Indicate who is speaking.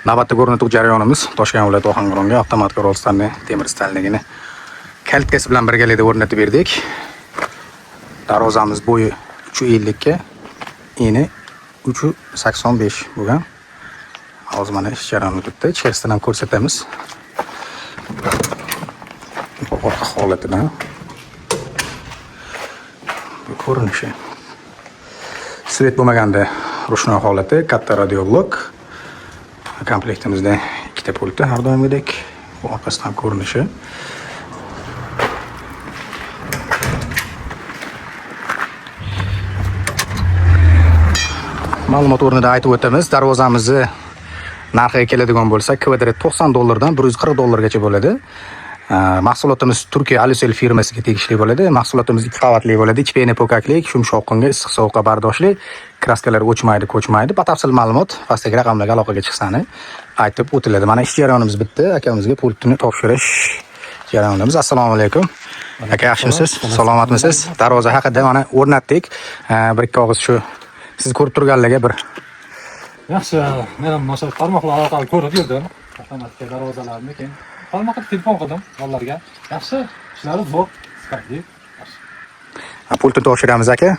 Speaker 1: Navbatda ko'rinadigan jarayonimiz Toshkent viloyati Ohangaronga avtomatik rolstanli temir stalligini kaltkasi bilan birgalikda o'rnatib berdik. Darvozamiz bo'yi 350 ga, eni 385 bo'lgan. Hozir mana ish jarayoni o'tibdi. Ichkarisidan ham ko'rsatamiz. Orqa holatidan bu ko'rinishi. Svet bo'lmaganda rushnoy holati, katta radioblok. Komplektimizda ikkita pulti har doimgidek. Bu orqasidan ko'rinishi. Ma'lumot o'rnida aytib o'tamiz. Darvozamizni narxiga keladigan bo'lsa, kvadrat $90 dan $140 bo'ladi. Mahsulotimiz Turkiya Alusel firmasiga tegishli bo'ladi. Mahsulotimiz 2 qavatli bo'ladi. Ichpeni pokaklik, shumshoq oqimga, issiq sovuqqa bardoshli, kraskalar o'chmaydi, ko'chmaydi. Batafsil ma'lumot pastdagi raqamlarga aloqaga chiqsani aytib o'tiladi. Mana ish jarayonimiz bitdi. Akamizga pultini topshirish jarayonimiz. Assalomu alaykum. Aka, yaxshimisiz? Salomatmisiz? Darvoza haqida mana o'rnatdik. Bir-ikki og'iz shu siz ko'rib turganlarga bir
Speaker 2: yaxshi, men ham o'sha tarmoqlar orqali ko'rib yurdim. Avtomatik darvozalarni keyin tarmoqqa telefon qildim bolalarga. Yaxshi, ishlari zo'r, sifatli.
Speaker 1: pultni topshiramiz aka.